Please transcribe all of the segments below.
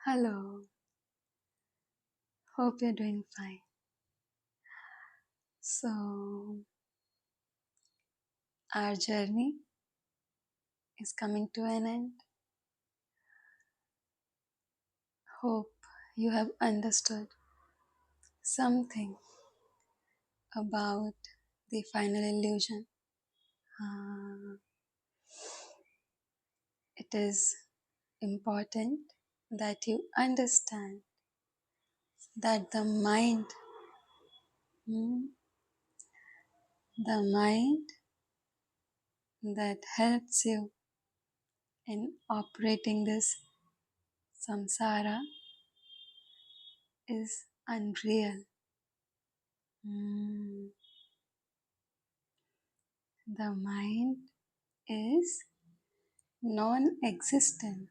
Hello, hope you're doing fine. So, our journey is coming to an end. Hope you have understood something about the final illusion. Uh, it is important that you understand that hmm, the mind that helps you in operating this samsara is unreal. Hmm. The mind is non existent.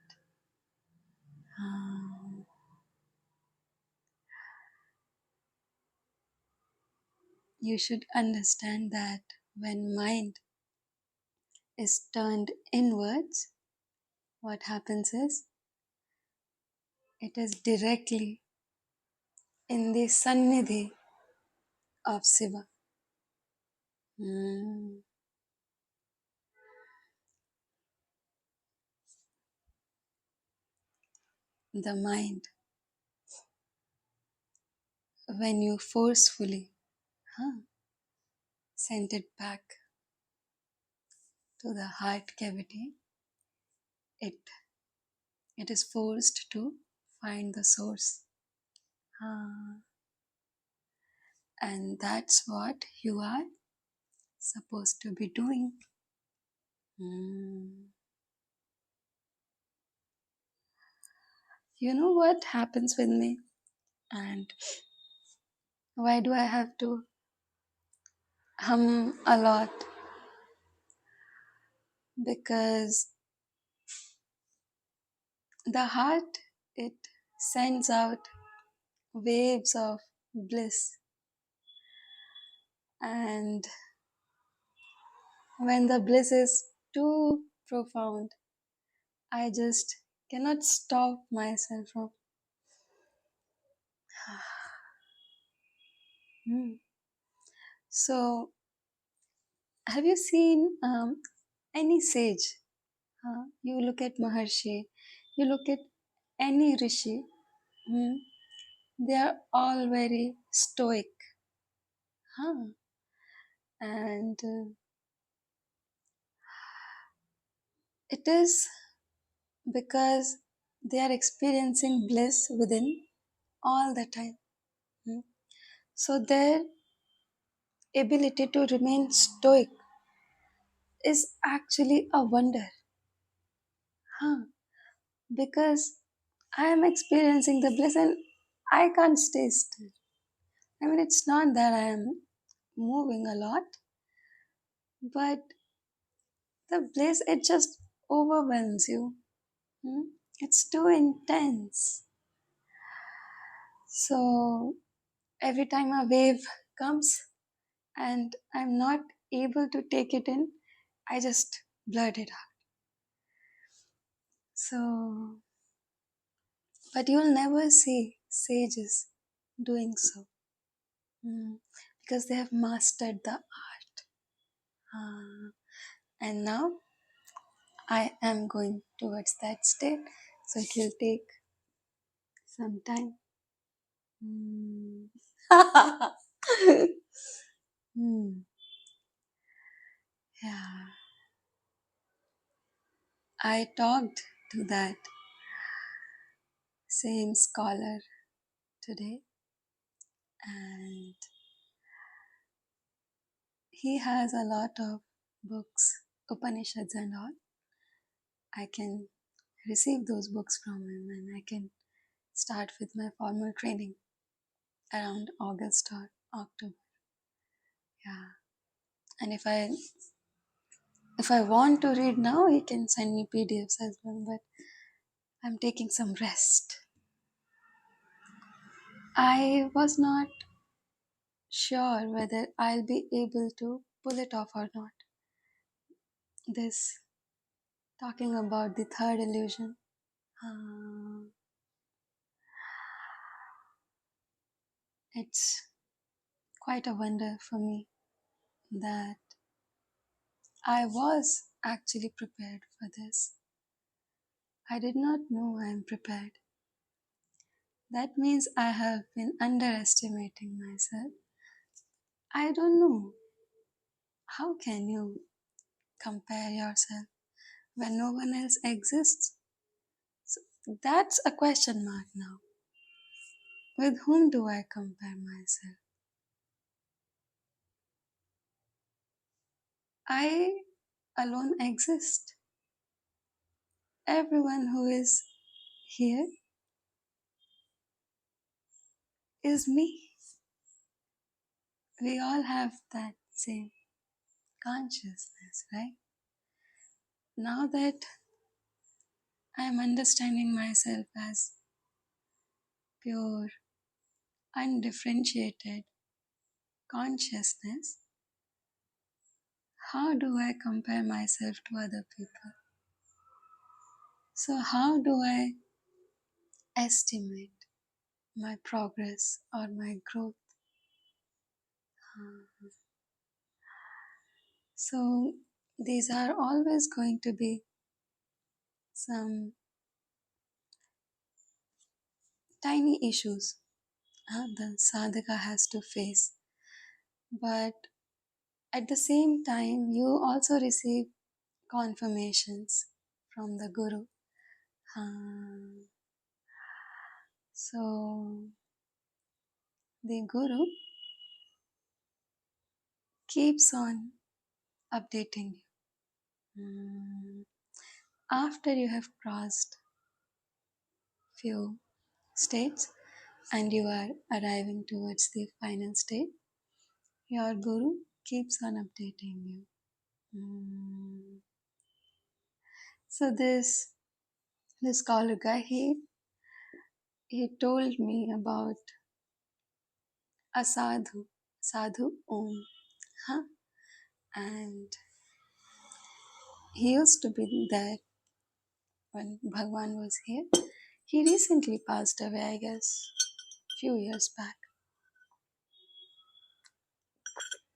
You should understand that when mind is turned inwards, what happens is it is directly in the sannidhi of Shiva. Mm. The mind, when you forcefully send it back to the heart cavity, it it is forced to find the source. Ah, and that's what you are supposed to be doing. Mm. You know what happens with me? And why do I have to hum a lot? Because the heart, it sends out waves of bliss. And when the bliss is too profound, I just cannot stop myself from. Hmm. So, have you seen any sage? You look at Maharshi, you look at any Rishi, hmm, they are all very stoic. Huh? And it is because they are experiencing bliss within all the time. Hmm. So their ability to remain stoic is actually a wonder. Huh? Because I am experiencing the bliss and I can't stay still. I mean, it's not that I am moving a lot, but the bliss, it just overwhelms you. Hmm? It's too intense. So every time a wave comes and I'm not able to take it in, I just blurt it out. So, but you'll never see sages doing so. Mm, because they have mastered the art. And now I am going towards that state, so it will take some time. Mm. Hmm. Yeah, I talked to that same scholar today, and he has a lot of books, Upanishads and all. I can receive those books from him and I can start with my formal training around August or October. Yeah. And if I want to read now, he can send me PDFs as well, but I'm taking some rest. I was not sure whether I'll be able to pull it off or not. This talking about the third illusion. Uh, It's quite a wonder for me that I was actually prepared for this. I did not know I am prepared. That means I have been underestimating myself. I don't know. How can you compare yourself when no one else exists? So that's a question mark now. With whom do I compare myself? I alone exist. Everyone who is here is me. We all have that same consciousness, right? Now that I am understanding myself as pure, undifferentiated consciousness, how do I compare myself to other people? So, how do I estimate my progress or my growth? Uh, So, these are always going to be some tiny issues the sadhaka has to face. But at the same time, you also receive confirmations from the Guru. Uh, so, the Guru keeps on updating you. After you have crossed few states and you are arriving towards the final state, your Guru keeps on updating you. So this scholar guy, he told me about a sadhu Om, huh? And he used to be there when Bhagwan was here. He recently passed away, I guess, few years back.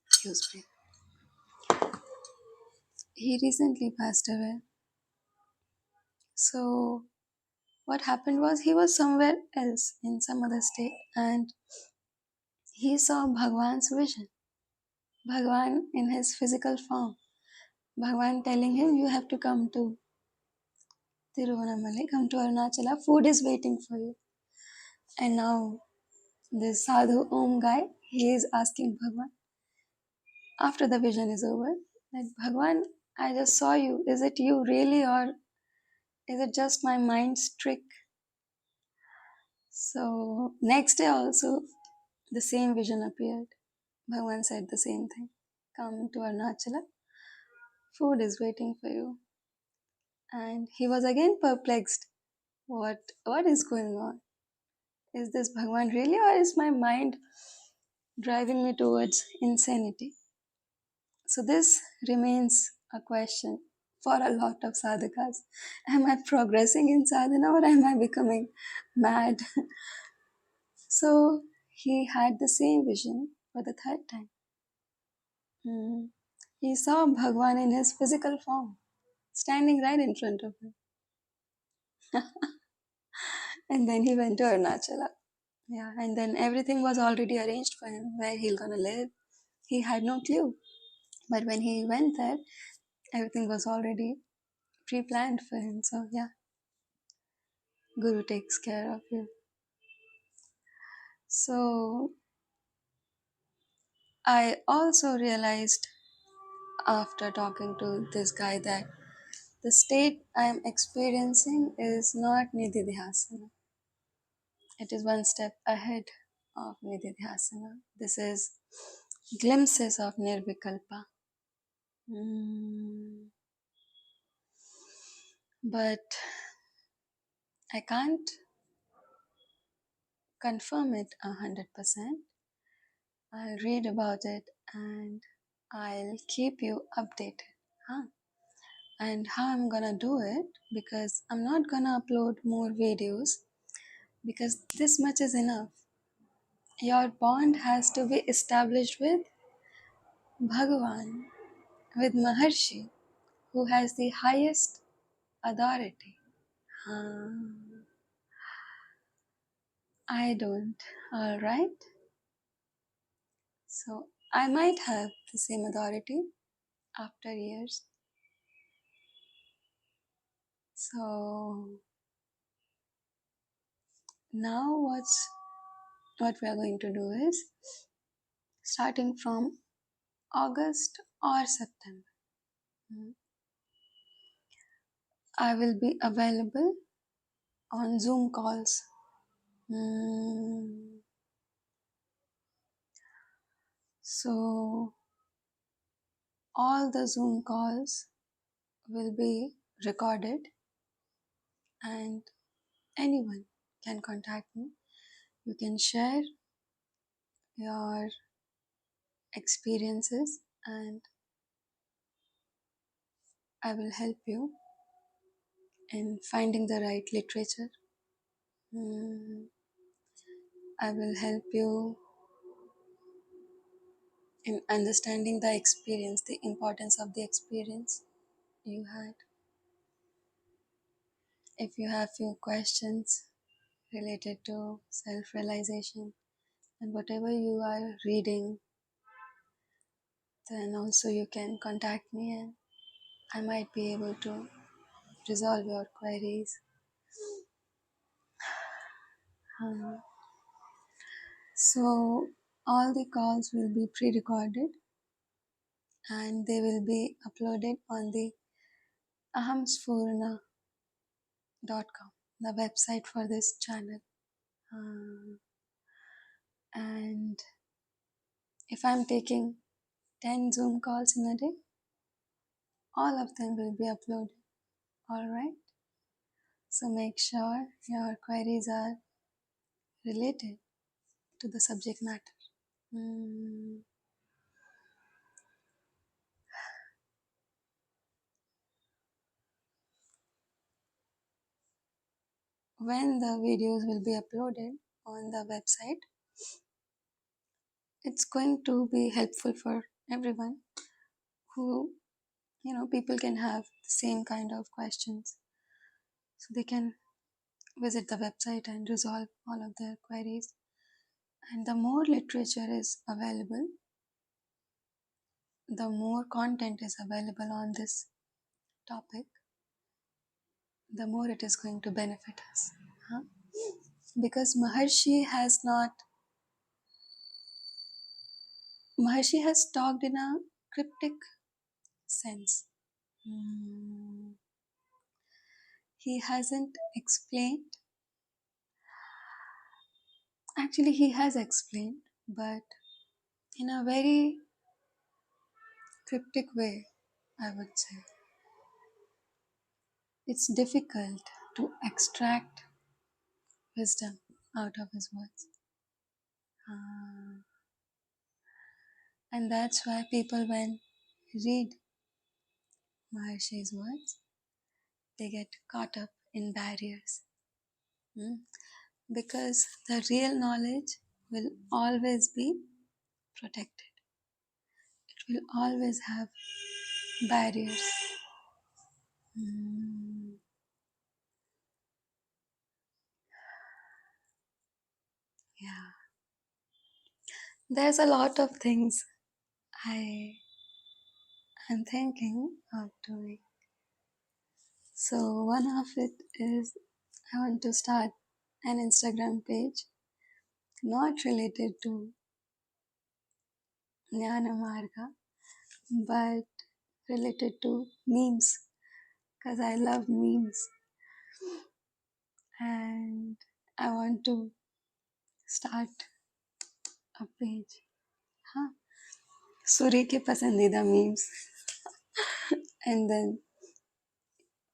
Excuse me. He recently passed away. So what happened was he was somewhere else in some other state and he saw Bhagwan's vision. Bhagwan in his physical form. Bhagwan telling him, you have to come to Tiruvannamalai, come to Arunachala, food is waiting for you. And now this sadhu Om guy, he is asking Bhagwan, after the vision is over, that Bhagwan, I just saw you. Is it you really or is it just my mind's trick? So next day also the same vision appeared. Bhagwan said the same thing. Come to Arunachala, food is waiting for you. And he was again perplexed. What is going on? Is this Bhagwan really or is my mind driving me towards insanity? So this remains a question for a lot of sadhakas. Am I progressing in sadhana or am I becoming mad? So he had the same vision for the third time. He saw Bhagwan in his physical form, standing right in front of him. And then he went to Arunachala. Yeah, and then everything was already arranged for him, where he's gonna live. He had no clue. But when he went there, everything was already pre-planned for him. So yeah, Guru takes care of you. So I also realized after talking to this guy that the state I am experiencing is not Nididhyasana. It is one step ahead of Nididhyasana. This is glimpses of Nirvikalpa. But I can't confirm it 100%. I'll read about it and I'll keep you updated. Huh? And how I'm gonna do it, because I'm not gonna upload more videos because this much is enough. Your bond has to be established with Bhagavan, with Maharshi, who has the highest authority. Ah, I don't. Alright. So I might have the same authority after years. So now what we are going to do is, starting from August or September, mm, I will be available on Zoom calls. Mm, So all the Zoom calls will be recorded and anyone can contact me. You can share your experiences and I will help you in finding the right literature. Mm, I will help you in understanding the experience, the importance of the experience you had. If you have few questions related to self-realization and whatever you are reading, then also you can contact me and I might be able to resolve your queries. Um, so all the calls will be pre-recorded and they will be uploaded on the ahamsfurna.com, the website for this channel. Um, and if I'm taking 10 Zoom calls in a day, all of them will be uploaded. Alright? So make sure your queries are related to the subject matter. Mm, when the videos will be uploaded on the website, it's going to be helpful for everyone who, people can have the same kind of questions. So they can visit the website and resolve all of their queries. And the more literature is available, the more content is available on this topic, the more it is going to benefit us. Huh? Because Maharshi has talked in a cryptic sense. Mm, he hasn't explained. Actually, he has explained, but in a very cryptic way, I would say. It's difficult to extract wisdom out of his words. Uh, and that's why people, when read Maharshi's words, they get caught up in barriers. Mm. Because the real knowledge will always be protected. It will always have barriers. Mm, yeah. There's a lot of things I am thinking of doing. So one of it is I want to start an Instagram page not related to Jnana Marga but related to memes because I love memes and I want to start a page. Huh? सूर्य के पसंदीदा memes. And then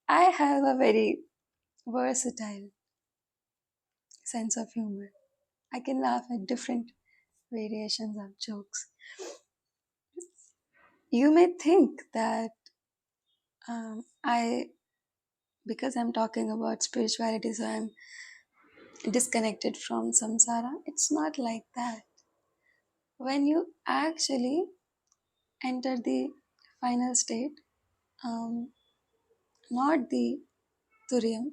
I have a very versatile sense of humor. I can laugh at different variations of jokes. You may think that I, because I'm talking about spirituality, so I'm disconnected from samsara. It's not like that. When you actually enter the final state, um, not the Turiyam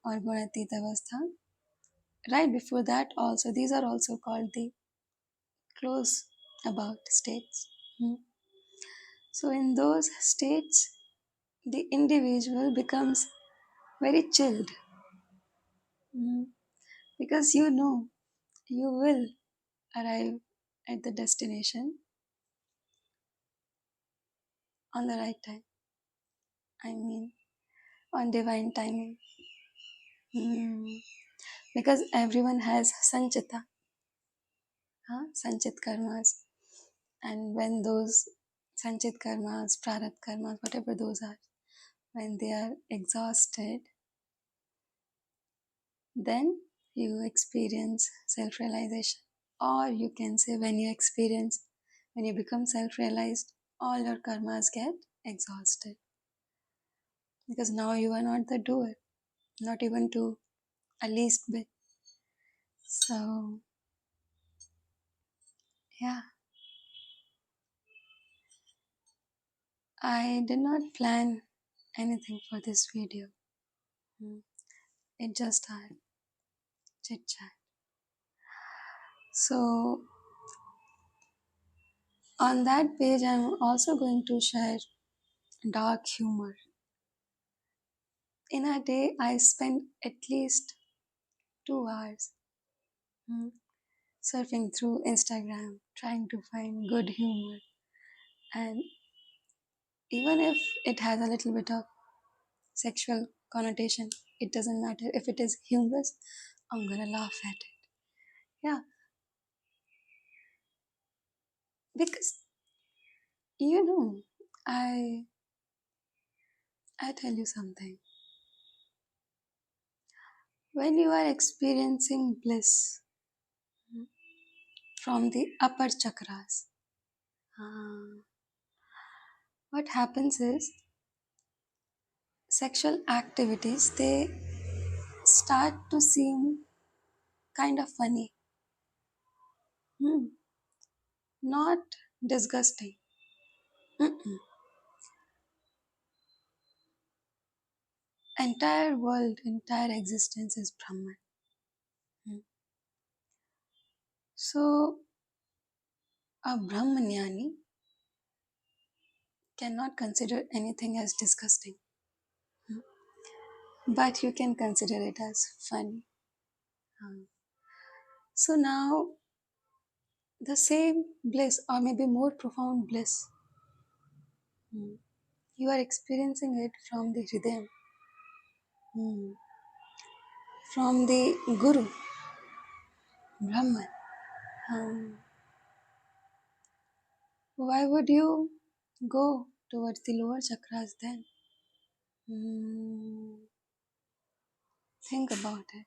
or Gunatita Avastha, right before that also, these are also called the close about states. Hmm. So in those states, the individual becomes very chilled. Hmm. Because you know you will arrive at the destination on the right time. I mean, on divine timing. Hmm. Because everyone has sanchita, sanchit karmas. And when those sanchit karmas, prarat karmas, whatever those are, when they are exhausted, then you experience self realization. Or you can say, when you become self realized, all your karmas get exhausted. Because now you are not the doer, not even to a least bit. So, yeah, I did not plan anything for this video. Hmm. It just a chit chat. So, on that page, I'm also going to share dark humor. In a day, I spend at least 2 hours hmm, surfing through Instagram, trying to find good humor. And even if it has a little bit of sexual connotation, it doesn't matter. If it is humorous, I'm gonna laugh at it. Yeah, because you know, I I tell you something. When you are experiencing bliss from the upper chakras, uh, what happens is sexual activities they start to seem kind of funny. Hmm. Not disgusting. Mm-mm. Entire world, entire existence is Brahman. Hmm. So a Brahmanyani cannot consider anything as disgusting, hmm, but you can consider it as funny. Um, so now the same bliss, or maybe more profound bliss, hmm, you are experiencing it from the Hridayam, hmm, from the Guru, Brahman. Um, why would you go towards the lower chakras then? Hmm, think about it.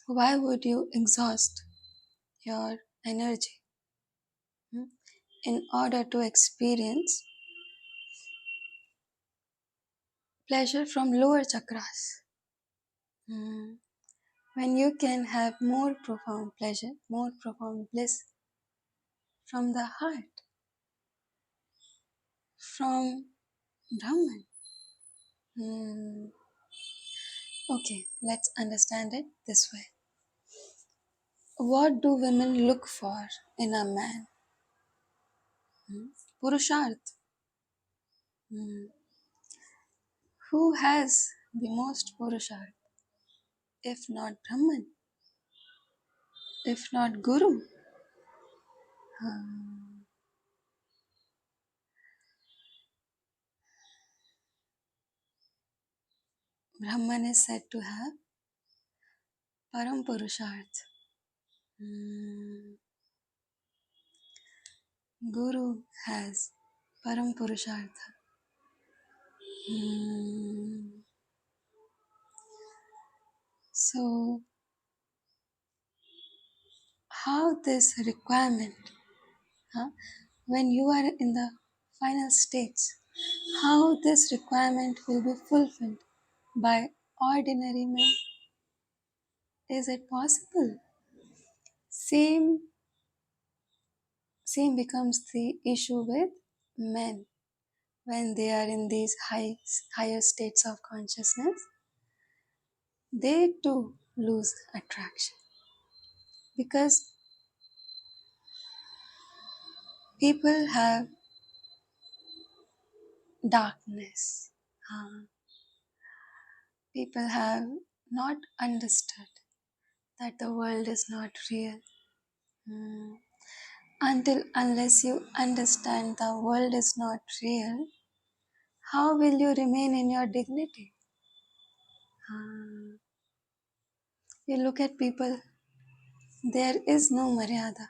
Why would you exhaust your energy hmm, in order to experience pleasure from lower chakras? Hmm, when you can have more profound pleasure, more profound bliss from the heart, from Brahman. Hmm. Okay, let's understand it this way. What do women look for in a man? Hmm. Purusharth. Hmm. Who has the most Purusharth? If not Brahman, if not Guru? Hmm. Brahman is said to have Param Purusharth. Hmm. Guru has Param Purushartha. Hmm. So, how this requirement, huh, when you are in the final states, how this requirement will be fulfilled? by ordinary men. Is it possible? Same, same becomes the issue with men when they are in these higher states of consciousness. They too lose attraction because people have darkness. Uh, People have not understood that the world is not real. Hmm. Until unless you understand the world is not real, how will you remain in your dignity? Ah, you look at people, there is no maryada.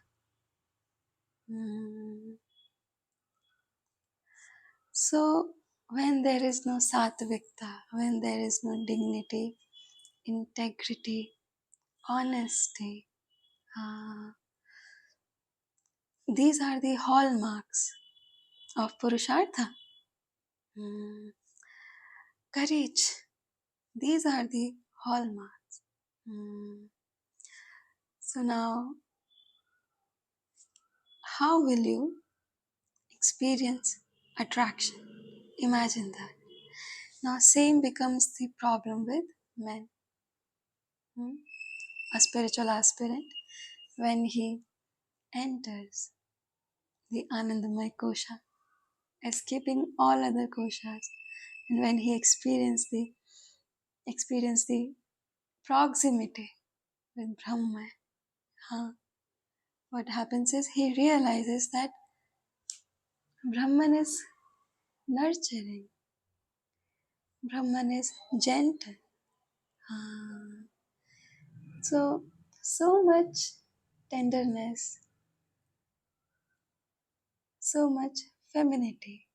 Hmm. So, when there is no sattvikta, when there is no dignity, integrity, honesty, ah, these are the hallmarks of Purushartha. Hmm. Courage, these are the hallmarks. Hmm. So, now how will you experience attraction? Imagine that. Now, same becomes the problem with men. Hmm? A spiritual aspirant, when he enters the Anandamay kosha, escaping all other koshas, and when he experience the proximity with Brahma, huh, what happens is he realizes that Brahman is nurturing, Brahman is gentle. Ah, so, so much tenderness, so much femininity.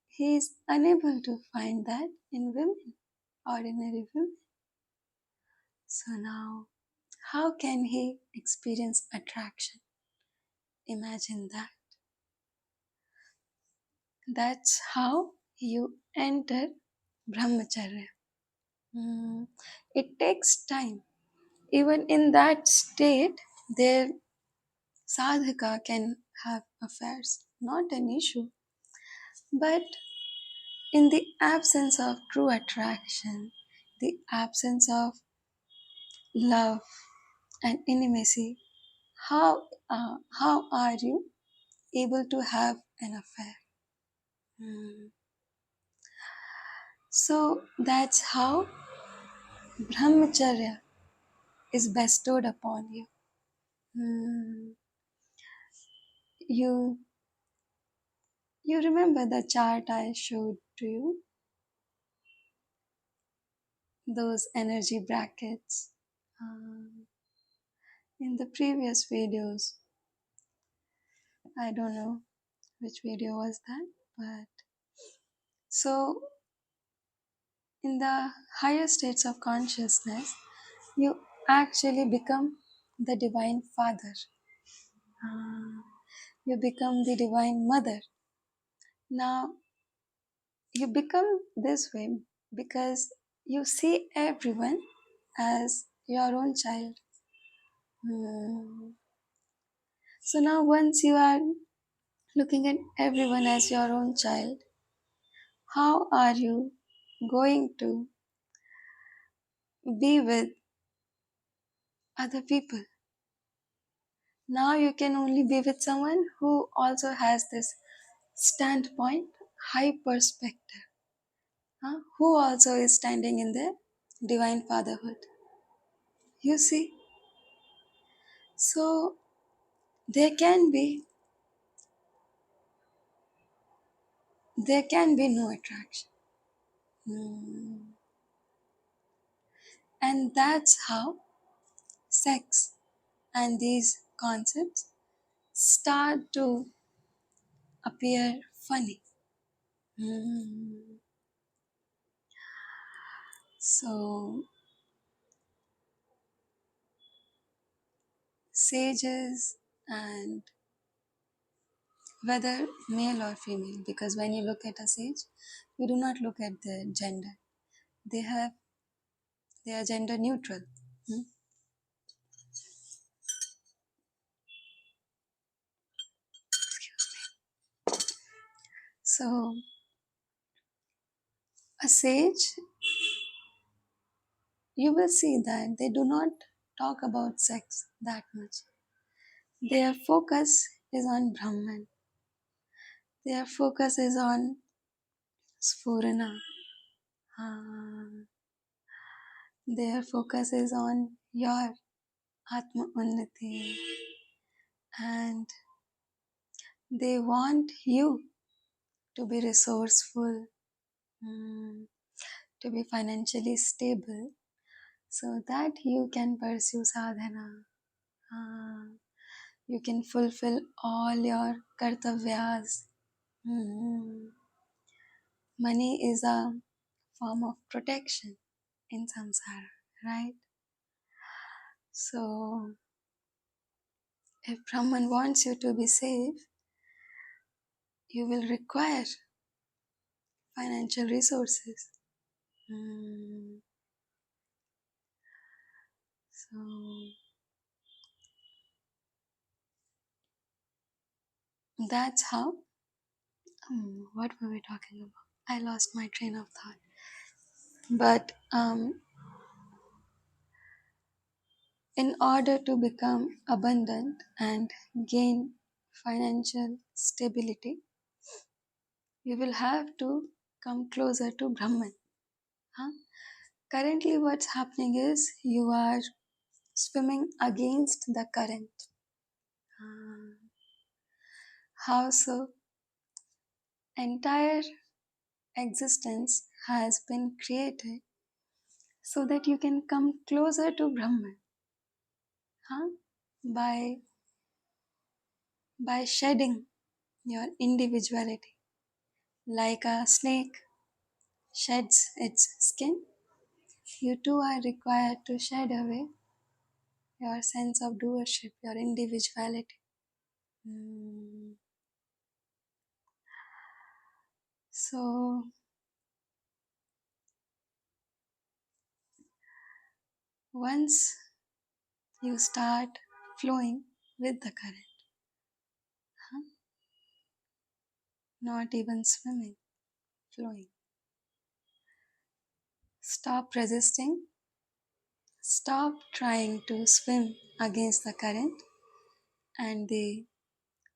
He is unable to find that in women, ordinary women. So now, how can he experience attraction? Imagine that. That's how you enter brahmacharya. Hmm. It takes time. Even in that state, their sadhaka can have affairs, not an issue. But in the absence of true attraction, the absence of love and intimacy, how are you able to have an affair? Hmm. So that's how brahmacharya is bestowed upon you. Hmm. You you remember the chart I showed to you, those energy brackets. Um, in the previous videos, I don't know which video was that, but so in the higher states of consciousness, you actually become the divine father. Ah, you become the divine mother. Now, you become this way because you see everyone as your own child. Hmm. So now, once you are looking at everyone as your own child, how are you going to be with other people? Now you can only be with someone who also has this standpoint, high perspective, who also is standing in the divine fatherhood. You see, so there can be there can be no attraction. Hmm. And that's how sex and these concepts start to appear funny. Hmm. So sages, and whether male or female, because when you look at a sage, you do not look at the gender. they have they are gender neutral. Hmm? So a sage, you will see that they do not talk about sex that much. Their focus is on Brahman. Their focus is on Sphurana. Ah, their focus is on your Atma Unnati, and they want you to be resourceful, mm, to be financially stable, so that you can pursue sadhana. Ah, you can fulfill all your kartavyas. Mm. Money is a form of protection in samsara, right? So, if Brahman wants you to be safe, you will require financial resources. Mm. So, that's how. What were we talking about? I lost my train of thought. But in order to become abundant and gain financial stability, you will have to come closer to Brahman. Huh? Currently, what's happening is you are swimming against the current. How so? Entire existence has been created so that you can come closer to Brahman. Huh? By shedding your individuality. Like a snake sheds its skin, you too are required to shed away your sense of doership, your individuality. Mm. So, once you start flowing with the current, huh? Not even swimming, flowing. Stop resisting, stop trying to swim against the current, and the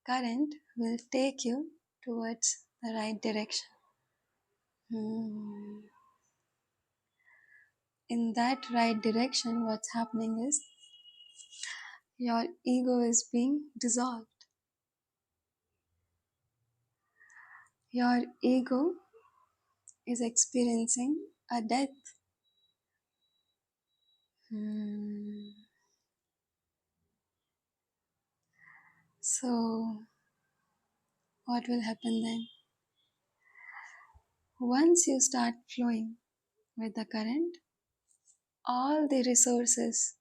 current will take you towards the right direction. Hmm. In that right direction, what's happening is your ego is being dissolved. Your ego is experiencing a death. Hmm. So, what will happen then? Once you start flowing with the current, all the resources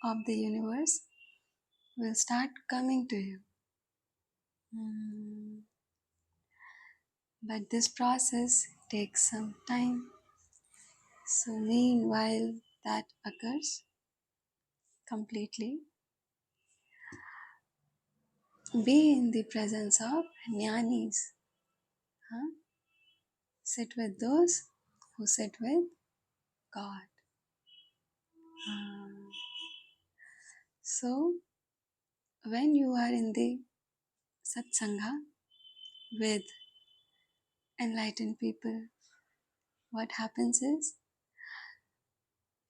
of the universe will start coming to you. Hmm. But this process takes some time. So, meanwhile, that occurs completely, be in the presence of jnanis. Huh? Sit with those who sit with God. Uh, so, when you are in the satsanga with enlightened people, what happens is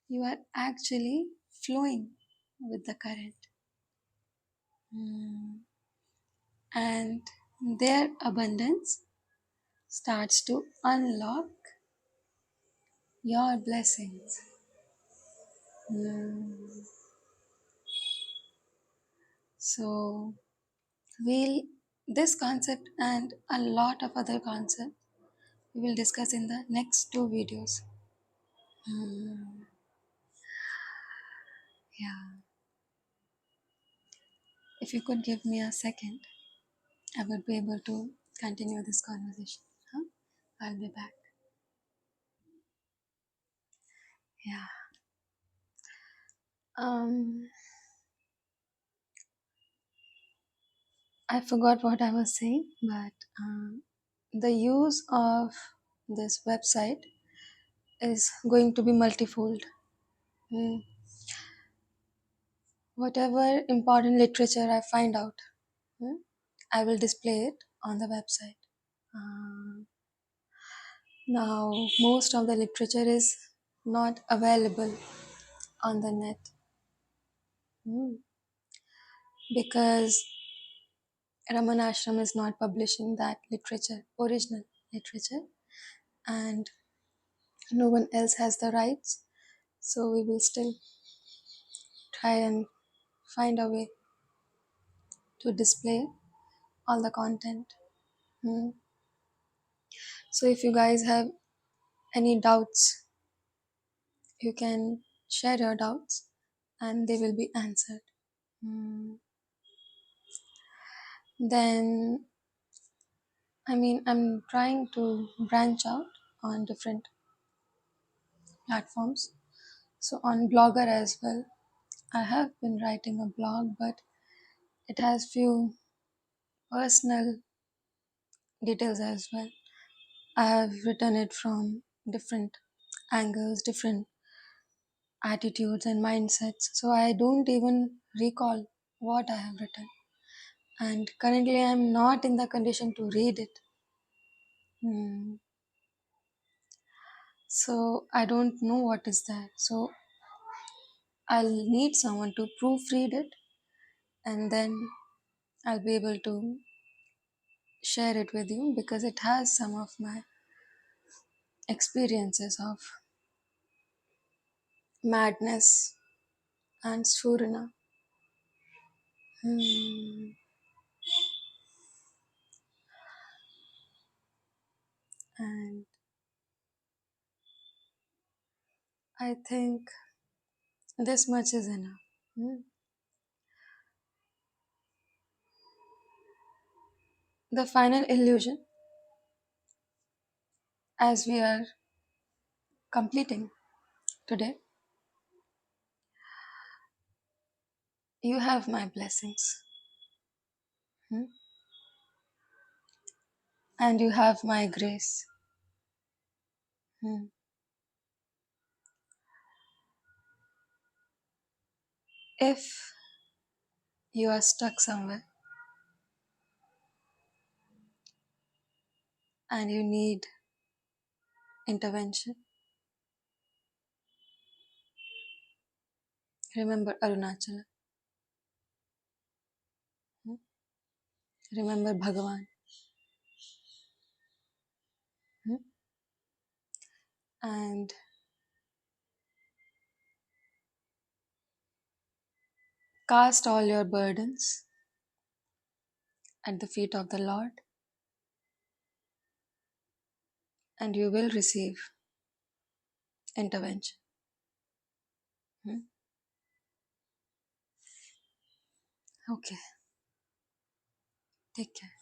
you are actually flowing with the current. Mm. And their abundance starts to unlock your blessings. Mm. So, we'll this concept and a lot of other concepts we will discuss in the next two videos. Mm. Yeah, if you could give me a second, I would be able to continue this conversation. Huh? I'll be back. Yeah. Um, I forgot what I was saying, but the use of this website is going to be multifold. Mm. Whatever important literature I find out, mm, I will display it on the website. Uh, Now, most of the literature is not available on the net, because Raman Ashram is not publishing that literature, original literature, and no one else has the rights. So we will still try and find a way to display all the content. Mm. So if you guys have any doubts, you can share your doubts and they will be answered. Mm. Then, I'm trying to branch out on different platforms. So on Blogger as well. I have been writing a blog, but it has few personal details as well. I have written it from different angles, different attitudes and mindsets. So I don't even recall what I have written. And currently I am not in the condition to read it. Hmm. So I don't know what is there. So I'll need someone to proofread it, and then I'll be able to share it with you, because it has some of my experiences of madness and Surana. Hmm. And I think this much is enough. Hmm. The final illusion, as we are completing today, you have my blessings. Hmm. And you have my grace. Hmm. If you are stuck somewhere and you need intervention, remember Arunachala. Hmm. Remember Bhagavan. Hmm. And cast all your burdens at the feet of the Lord, and you will receive intervention. Hmm? Okay, take care.